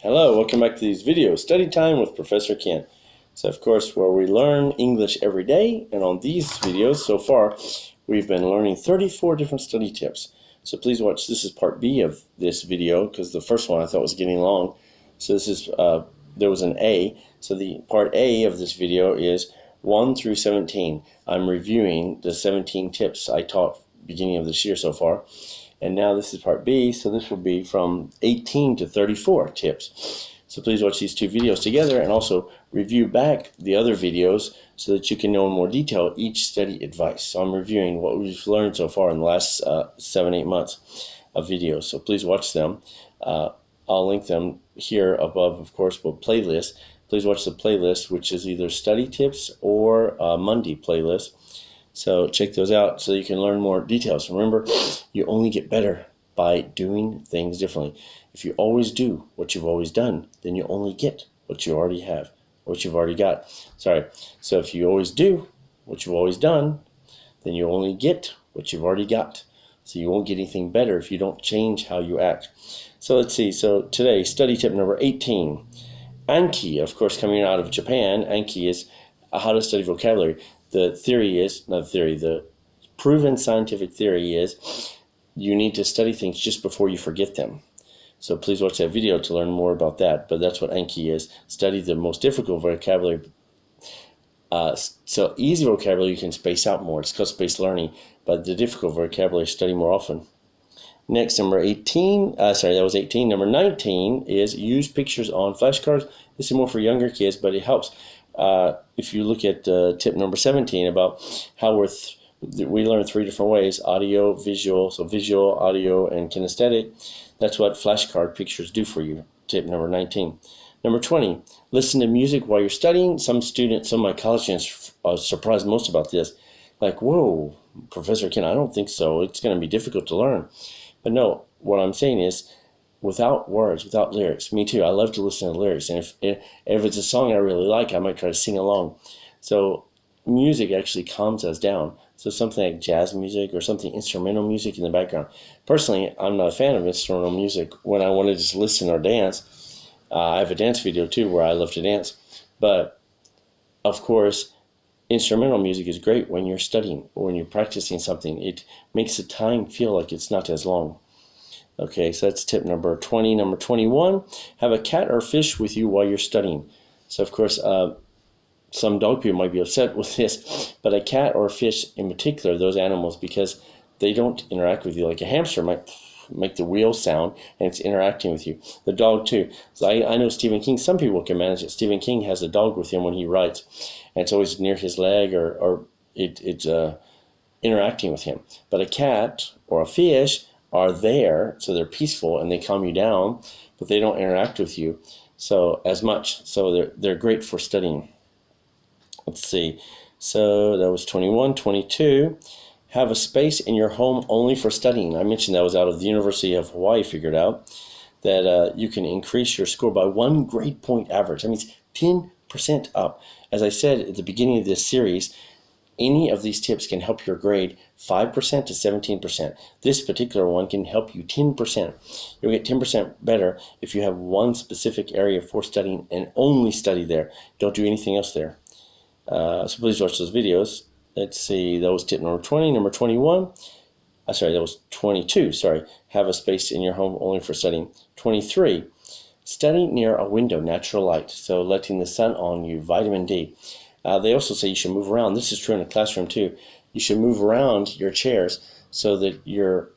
Hello, welcome back to these videos, Study Time with Professor Ken. So of course, where we learn English every day, and on these videos so far, we've been learning 34 different study tips. So please watch, this is part B of this video, because the first one I thought was getting long. So this is, there was an A, so the part A of this video is 1 through 17. I'm reviewing the 17 tips I taught beginning of this year so far. And now this is part B, so this will be from 18 to 34 tips. So please watch these two videos together and also review back the other videos so that you can know in more detail each study advice. So I'm reviewing what we've learned so far in the last 7-8 months of videos. So please watch them. I'll link them here above, of course, but playlist. Please watch the playlist, which is either study tips or Monday playlist. So check those out so you can learn more details. Remember, you only get better by doing things differently. If you always do what you've always done, then you only get what you already have, what you've already got. So if you always do what you've always done, then you only get what you've already got. So you won't get anything better if you don't change how you act. So let's see. So today, study tip number 18. Anki, of course, coming out of Japan, Anki is how to study vocabulary. The theory is, not the theory, the proven scientific theory is you need to study things just before you forget them. So please watch that video to learn more about that. But that's what Anki is. Study the most difficult vocabulary. So easy vocabulary you can space out more. It's called spaced learning. But the difficult vocabulary, study more often. Next, number 18, that was 18. Number 19 is use pictures on flashcards. This is more for younger kids, but it helps. If you look at tip number 17 about how we learn 3 different ways, audio, visual, so visual, audio, and kinesthetic. That's what flashcard pictures do for you, tip number 19. Number 20, listen to music while you're studying. Some of my college students are surprised most about this. Like, whoa, Professor Ken, I don't think so. It's going to be difficult to learn. But no, what I'm saying is, without words, without lyrics. Me too. I love to listen to lyrics, and if it's a song I really like, I might try to sing along. So music actually calms us down. So something like jazz music or something instrumental music in the background. Personally, I'm not a fan of instrumental music when I want to just listen or dance. I have a dance video too where I love to dance. But of course, instrumental music is great when you're studying or when you're practicing something. It makes the time feel like it's not as long. Okay, so that's tip number 20. Number 21, have a cat or fish with you while you're studying. So, of course, some dog people might be upset with this, but a cat or a fish in particular, those animals, because they don't interact with you. Like a hamster might make the wheel sound, and it's interacting with you. The dog, too. So I know Stephen King, some people can manage it. Stephen King has a dog with him when he writes, and it's always near his leg or it's interacting with him. But a cat or a fish are there, so they're peaceful and they calm you down, but they don't interact with you so as much. So they're great for studying. Let's see. So that was 21. 22. Have a space in your home only for studying. I mentioned that was out of the University of Hawaii. Figured out that you can increase your score by 1 grade point average. That means 10% up. As I said at the beginning of this series, any of these tips can help your grade 5% to 17%. This particular one can help you 10%. You'll get 10% better if you have one specific area for studying and only study there. Don't do anything else there. So please watch those videos. Let's see, that was tip number 20. Number 21, that was 22, have a space in your home only for studying. 23, study near a window, natural light, so letting the sun on you, vitamin D. They also say you should move around. This is true in a classroom too. You should move around your chairs so that your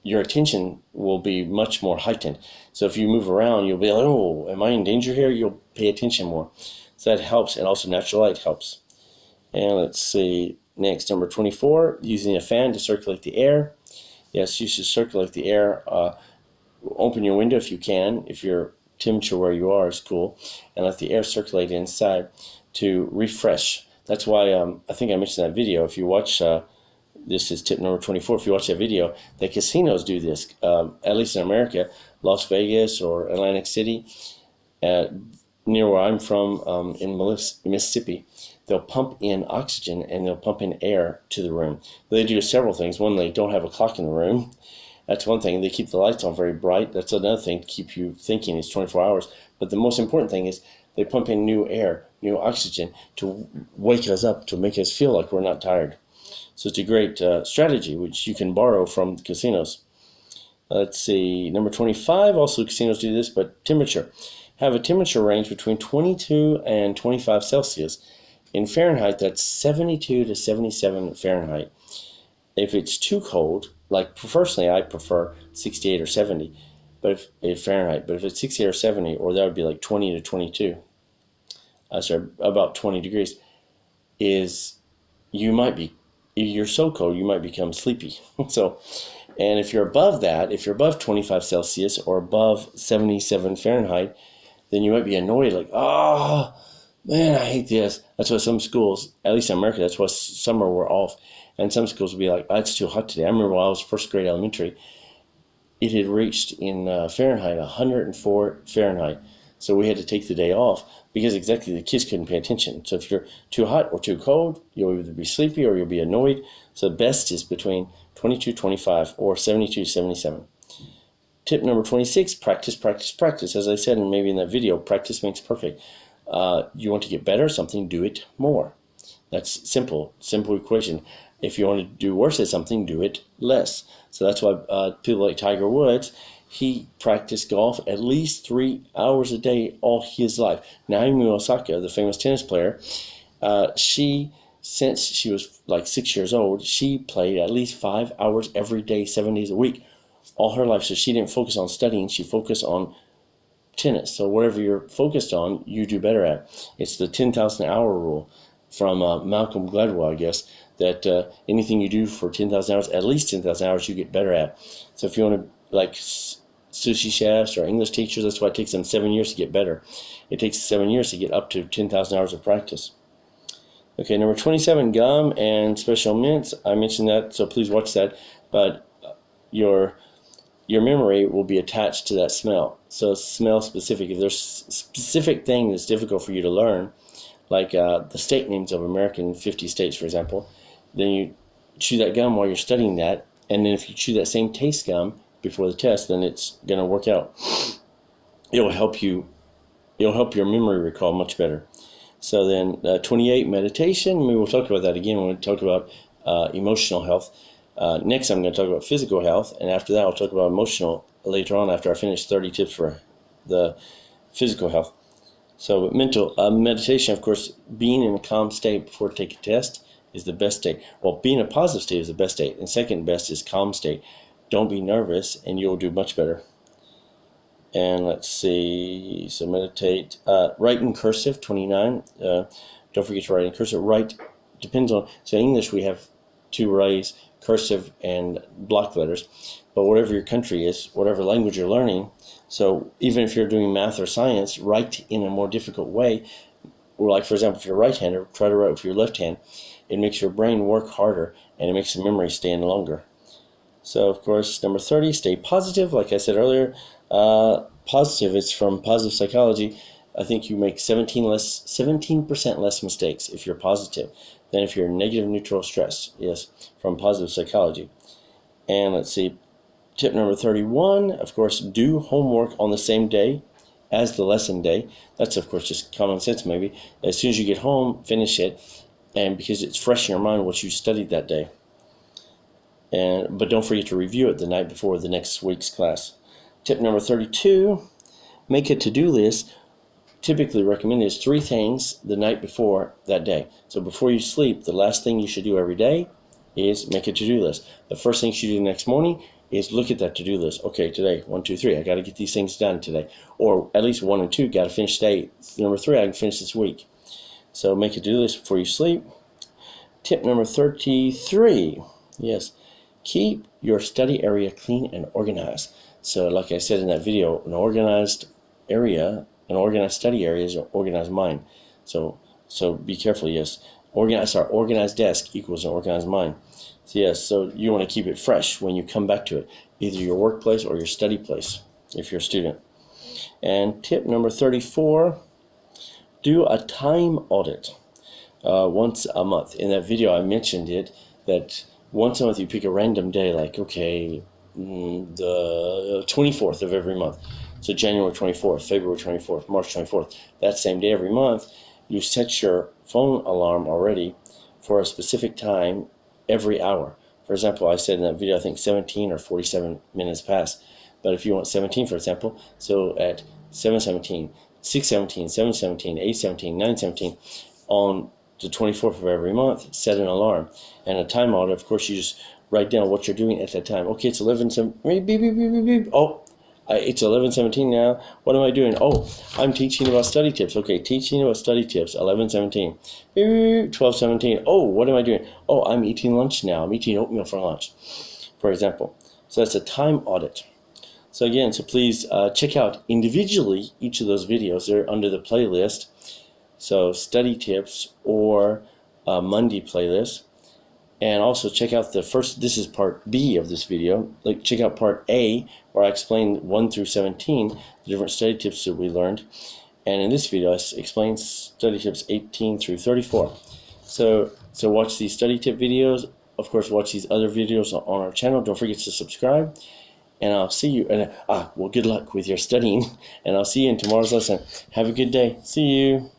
attention will be much more heightened. So if you move around, you'll be like, oh, am I in danger here? You'll pay attention more. So that helps, and also natural light helps. And let's see, next, number 24, using a fan to circulate the air. Yes, you should circulate the air. Open your window if you can, if your temperature where you are is cool, and let the air circulate inside to refresh. That's why I think I mentioned that video. If you watch, this is tip number 24, if you watch that video, the casinos do this, at least in America, Las Vegas or Atlantic City, near where I'm from in Mississippi. They'll pump in oxygen and they'll pump in air to the room. They do several things. One, they don't have a clock in the room. That's one thing. They keep the lights on very bright. That's another thing to keep you thinking. It's 24 hours. But the most important thing is they pump in new air, new oxygen to wake us up, to make us feel like we're not tired. So it's a great strategy, which you can borrow from casinos. Let's see, number 25, also casinos do this, but temperature. Have a temperature range between 22 and 25 Celsius. In Fahrenheit, that's 72 to 77 Fahrenheit. If it's too cold, like personally, I prefer 68 or 70, but if Fahrenheit, but if it's 68 or 70, or that would be like 20 to 22, about 20 degrees, is you're so cold, you might become sleepy. So, and if you're above that, if you're above 25 Celsius or above 77 Fahrenheit, then you might be annoyed, like, oh, man, I hate this. That's why some schools, at least in America, that's why summer we're off. And some schools will be like, oh, it's too hot today. I remember when I was first grade elementary, it had reached in Fahrenheit 104 Fahrenheit. So we had to take the day off because exactly the kids couldn't pay attention. So if you're too hot or too cold, you'll either be sleepy or you'll be annoyed. So the best is between 22, 25 or 72, 77. Tip number 26, practice, practice, practice. As I said, and maybe in that video, practice makes perfect. You want to get better at something, do it more. That's simple equation. If you want to do worse at something, do it less. So that's why people like Tiger Woods, he practiced golf at least 3 hours a day all his life. Naomi Osaka, the famous tennis player, since she was like 6 years old, she played at least 5 hours every day, 7 days a week, all her life. So she didn't focus on studying, she focused on tennis. So whatever you're focused on, you do better at. It's the 10,000 hour rule from Malcolm Gladwell, I guess, that anything you do for 10,000 hours, at least 10,000 hours, you get better at. So if you want to, like sushi chefs or English teachers, that's why it takes them 7 years to get better. It takes 7 years to get up to 10,000 hours of practice. Okay, number 27, gum and special mints. I mentioned that, so please watch that. But your memory will be attached to that smell. So smell specific. If there's a specific thing that's difficult for you to learn, like the state names of American 50 states, for example, then you chew that gum while you're studying that, and then if you chew that same taste gum before the test, then it's going to work out. It'll help your memory recall much better. So then 28, meditation. Maybe we'll talk about that again when we talk about emotional health. Next, I'm going to talk about physical health, and after that, I'll talk about emotional later on after I finish 30 tips for the physical health. So mental meditation, of course, being in a calm state before taking a test is the best state. Well, being in a positive state is the best state, and second best is calm state. Don't be nervous, and you'll do much better. And let's see, so meditate. Write in cursive, 29. Don't forget to write in cursive. Write depends on, so in English we have two ways, cursive and block letters. But whatever your country is, whatever language you're learning, so even if you're doing math or science, write in a more difficult way. Or like, for example, if you're a right-hander, try to write with your left hand. It makes your brain work harder, and it makes the memory stand longer. So, of course, number 30, stay positive. Like I said earlier, positive is from Positive Psychology. I think you make 17% less mistakes if you're positive than if you're negative, neutral, stressed. Yes, from Positive Psychology. And let's see, tip number 31, of course, do homework on the same day as the lesson day. That's, of course, just common sense maybe. As soon as you get home, finish it, and because it's fresh in your mind what you studied that day. But don't forget to review it the night before the next week's class. Tip number 32, make a to-do list. Typically recommended is 3 things the night before that day. So before you sleep, the last thing you should do every day is make a to-do list. The first thing you should do the next morning is look at that to-do list. Okay, today, 1, 2, 3, I got to get these things done today. Or at least 1 and 2, got to finish today. Number 3, I can finish this week. So make a to-do list before you sleep. Tip number 33, yes, keep your study area clean and organized. So like I said in that video, an organized study area is an organized mind. So be careful, yes. Organized desk equals an organized mind. So yes, so you want to keep it fresh when you come back to it, either your workplace or your study place, if you're a student. And tip number 34, do a time audit once a month. In that video I mentioned it, that once a month you pick a random day, like, okay, the 24th of every month. So January 24th, February 24th, March 24th, that same day every month, you set your phone alarm already for a specific time every hour. For example, I said in that video, I think 17 or 47 minutes past. But if you want 17, for example, so at 7:17, 6:17, 7:17, 8:17, 9:17, on the 24th of every month, set an alarm. And a time audit, of course, you just write down what you're doing at that time. Okay, it's 11:17, beep, beep, beep, beep, beep. Oh, it's 11:17 now. What am I doing? Oh, I'm teaching about study tips. Okay, teaching about study tips, 11:17. 12:17. Oh, what am I doing? Oh, I'm eating lunch now. I'm eating oatmeal for lunch, for example. So that's a time audit. So again, so please check out individually each of those videos. They're under the playlist. So study tips or Monday playlist. And also check out the first, this is part B of this video. Like, check out part A, where I explain 1 through 17, the different study tips that we learned. And in this video, I explain study tips 18 through 34. So watch these study tip videos. Of course, watch these other videos on our channel. Don't forget to subscribe. And I'll see you. And well, good luck with your studying. And I'll see you in tomorrow's lesson. Have a good day. See you.